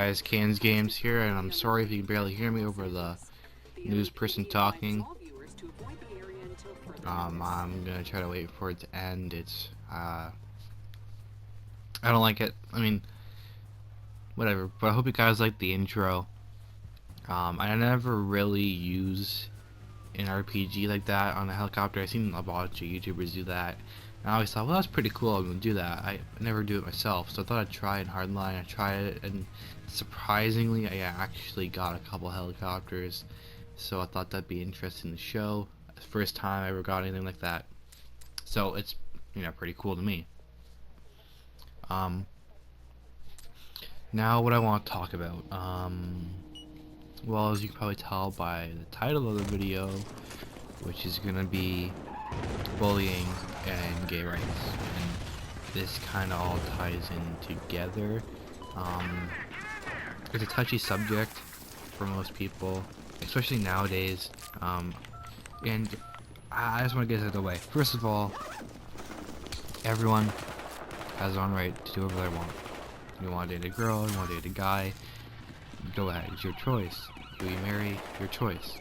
guys, kainesgames here, and I'm sorry if you can barely hear me over the news person talking. I'm gonna try to wait for it to end. I don't like it. I mean, whatever. But I hope you guys like the intro. I never really use an RPG like that on a helicopter. I've seen a bunch of YouTubers do that. And I always thought, well, that's pretty cool. I'm gonna do that. I never do it myself, so I thought I'd try it in Hardline. I tried it, and surprisingly, I actually got a couple helicopters. So I thought that'd be interesting to show. First time I ever got anything like that. So it's pretty cool to me. Now what I want to talk about. Well, as you can probably tell by the title of the video, which is gonna be bullying and gay rights, and this kind of all ties in together. It's a touchy subject for most people, especially nowadays, and I just want to get it out of the way. First of all, everyone has their own right to do whatever they want. You want to date a girl, you want to date a guy, go ahead, it's your choice. Who you marry, your choice.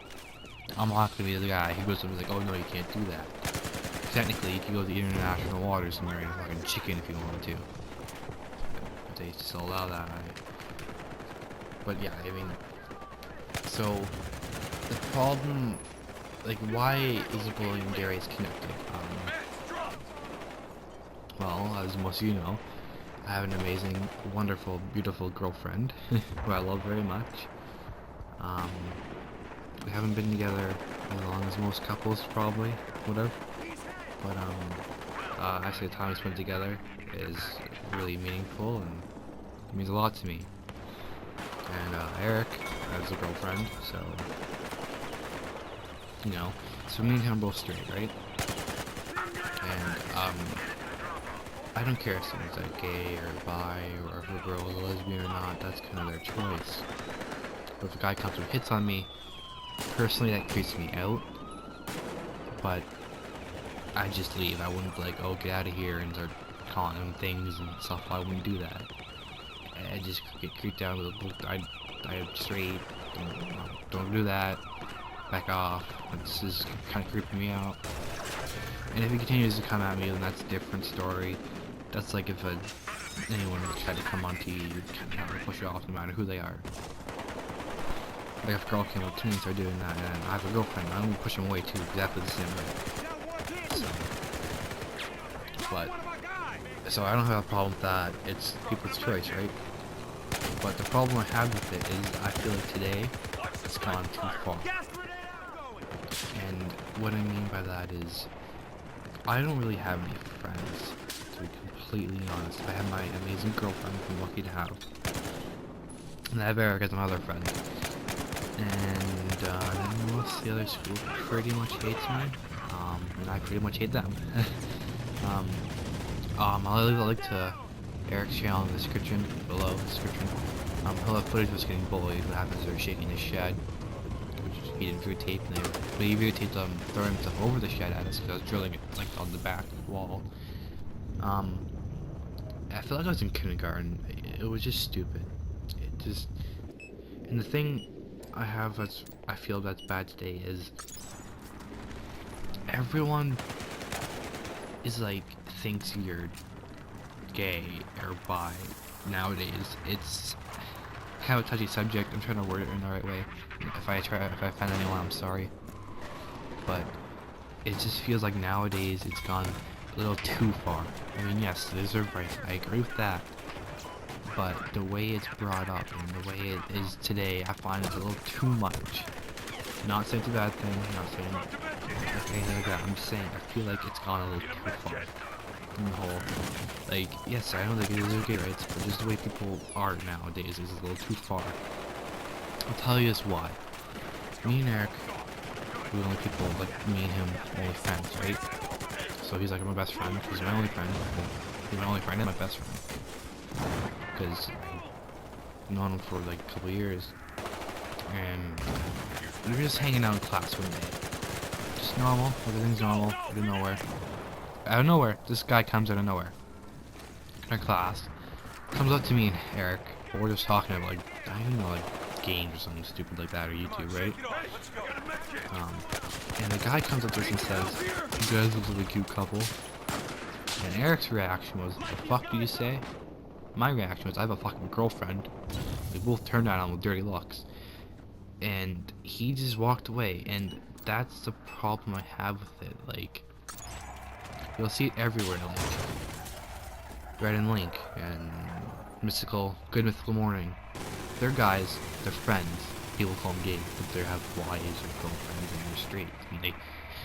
I'm not gonna be the guy who goes up and is like, oh no, you can't do that. Technically, you can go to the international waters and marry a fucking chicken if you wanted to. But they still allow that, right? But yeah, I mean, so the problem, like, why is bullying and gay rights connected? Well, as most of you know, I have an amazing, wonderful, beautiful girlfriend who I love very much. We haven't been together as long as most couples probably would have, but actually the time we spent together is really meaningful and it means a lot to me. And Eric has a girlfriend, so so me and him are both straight, right? And I don't care if someone's like gay or bi or if a girl is a lesbian or not. That's kind of their choice. But if a guy comes and hits on me, personally that creeps me out. But I just leave. I wouldn't be like, oh, get out of here and start calling him things and stuff. I wouldn't do that. I just get creeped out with a look. I'm straight. Don't do that. Back off. This is kind of creeping me out. And if he continues to come at me, then that's a different story. That's like if anyone tried to come onto you, you kind of have to push it off no matter who they are. Like if a girl came up to me and started doing that, and I have a girlfriend, I'm gonna push them away too, exactly the same way. So I don't have a problem with that. It's people's choice, right? But the problem I have with it is I feel like today it's gone too far. And what I mean by that is I don't really have any friends, to be completely honest. I have my amazing girlfriend I'm lucky to have. And I have Eric as another friend. And most of the other school pretty much hates me. And I pretty much hate them. I'll leave a link to Eric's channel in the description, below the description. He'll have footage of us getting bullied, what happens if they're shaking his shed. Which he didn't videotape, but he videotaped throwing himself over the shed at us because I was drilling it like on the back wall. I feel like I was in kindergarten. It was just stupid. And the thing I feel that's bad today is everyone is like thinks you're gay or bi nowadays. It's kind of a touchy subject. I'm trying to word it in the right way. If I offend anyone, I'm sorry. But it just feels like nowadays it's gone a little too far. I mean, yes, there's a right. I agree with that. But the way it's brought up and the way it is today, I find it's a little too much. Not saying it's a bad thing. Not saying anything like that. I'm just saying I feel like it's gone a little too far. In the whole, like, yes, I know that it is gay rights, but just the way people are nowadays is a little too far. I'll tell you this why. Me and Eric, we're the only people, like, me and him, only friends, right? So he's like my best friend, he's my only friend. He's my only friend and my best friend. Because I've known him for like a couple years. And we were just hanging out in class one day. Just normal, everything's normal, out of nowhere. Out of nowhere, this guy comes out of nowhere. In our class, comes up to me and Eric we're just talking about like, I don't know, like games or something stupid like that, or YouTube, right? And the guy comes up to us and says, "You guys look like a cute couple." And Eric's reaction was, "The fuck do you say?" My reaction was, "I have a fucking girlfriend." We both turned on him with dirty looks. And he just walked away, and that's the problem I have with it. Like, you'll see it everywhere, like Red and Link and Good Mythical Morning. They're guys, they're friends. People call them gay, but they have wives or girlfriends and they're straight. I mean,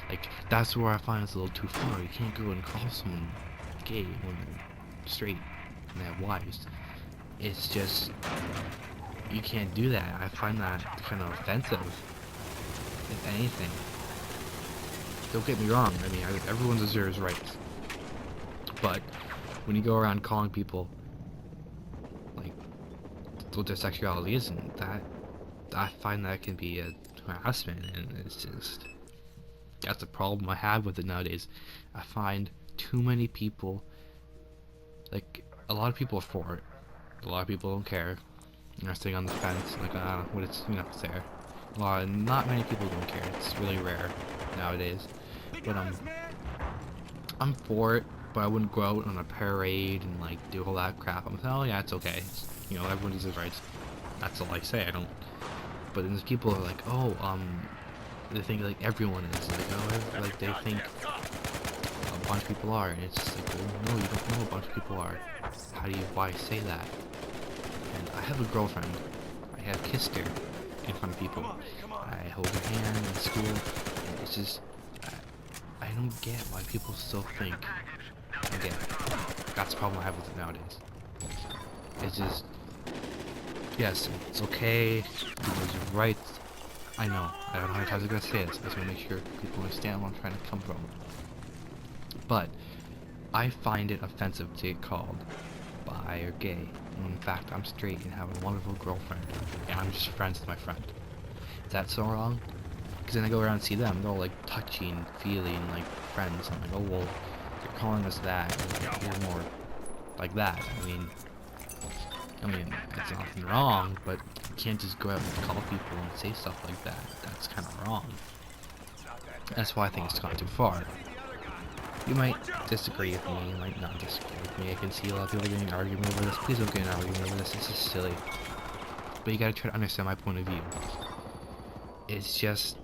like, that's where I find it's a little too far. You can't go and call someone gay when they're straight and they have wives. It's just, you can't do that. I find that kind of offensive, if anything. Don't get me wrong, I mean, everyone deserves rights. But when you go around calling people like what their sexuality isn't, that I find that can be a harassment, and it's just, that's the problem I have with it nowadays. I find too many people, like, a lot of people are for it, a lot of people don't care. They're sitting on the fence, like, what it's, it's there. Not many people don't care. It's really rare nowadays. But I'm for it, but I wouldn't go out on a parade and like do all that crap. I'm like, oh yeah, it's okay. Everyone deserves rights. That's all I say. I don't. But then there's people who are like, oh, they think like everyone is like, oh, like they think a bunch of people are, and it's just like, well, no, you don't know a bunch of people are. Why say that? And I have a girlfriend. I have kissed her in front of people. I hold her hand in school. And it's just, I don't get why people still think I'm gay. That's the problem I have with it nowadays. It's just, yes, it's okay. There's rights. I know. I don't know how many times I'm gonna say this. I just want to make sure people understand where I'm trying to come from. But I find it offensive to get called bi or gay, when in fact I'm straight and have a wonderful girlfriend, and I'm just friends with my friend. Is that so wrong? Because then I go around and see them, they're all like touchy and feely and like friends. I'm like, oh well, you're calling us that, and you're more like that. I mean, it's nothing wrong, but you can't just go out and call people and say stuff like that. That's kind of wrong. That's why I think it's gone too far. You might disagree with me, you might not disagree with me. I can see a lot of people getting an argument over this. Please don't get an argument over this, this is silly. But you gotta try to understand my point of view. It's just,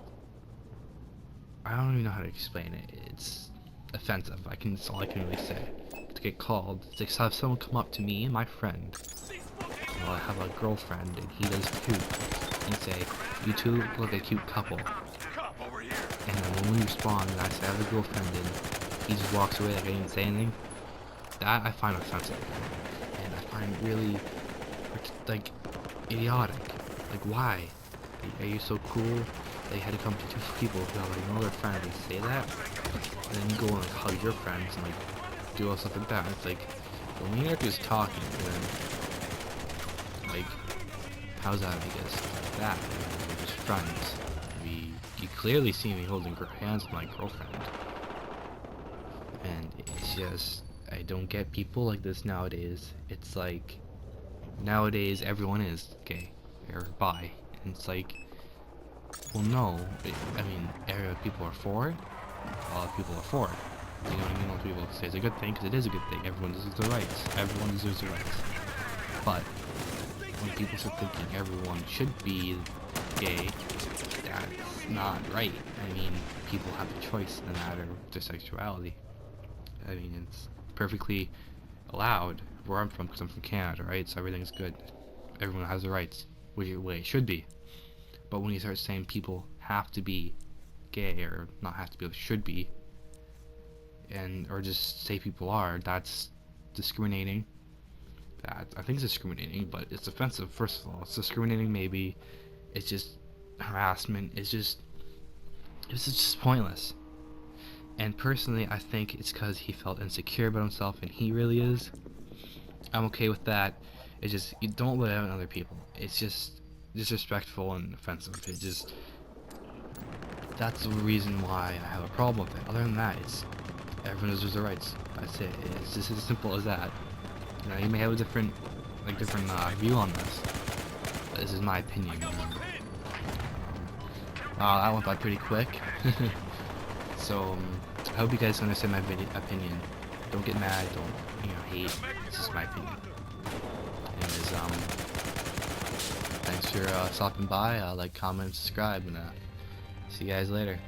I don't even know how to explain it. It's offensive. That's all I can really say. To get called, it's like have someone come up to me and my friend. Well, I have a girlfriend and he does too, and say, "You two look like a cute couple." And then when we respond and I say I have a girlfriend and he just walks away like I didn't say anything, that I find offensive. And I find it really, like, idiotic. Like, why? Are you so cool? They had to come to two people who have like another friend and say that? And then you go and like hug your friends and like do all stuff like that. And it's like, well, when you're just talking, and then, like, how's that, I guess, like that? We're just friends. You clearly see me holding hands with my girlfriend. And it's just, I don't get people like this nowadays. It's like, nowadays everyone is gay or bi. And it's like, well, no. I mean, people are for it. A lot of people are for it. You know what I mean? A lot of people say it's a good thing because it is a good thing. Everyone deserves their rights. Everyone deserves their rights. But when people start thinking everyone should be gay, that's not right. I mean, people have a choice in the matter of their sexuality. I mean, it's perfectly allowed where I'm from, because I'm from Canada, right? So everything's good. Everyone has their rights, which way it should be. But when you start saying people have to be gay, or not have to be, but should be, or just say people are, that's discriminating. I think it's discriminating, but it's offensive. First of all, it's discriminating. Maybe it's just harassment. It's just pointless. And personally, I think it's because he felt insecure about himself, and he really is. I'm okay with that. It's just, you don't let out on other people. It's just disrespectful and offensive. It just, that's the reason why I have a problem with it. Other than that, it's everyone deserves their rights. That's it. It's just as simple as that. You know, you may have a different view on this. But this is my opinion. Wow, that went by pretty quick. So, I hope you guys understand my opinion. Don't get mad, don't, hate. This is my opinion. Anyways, thanks for stopping by. Like, comment, subscribe, and see you guys later.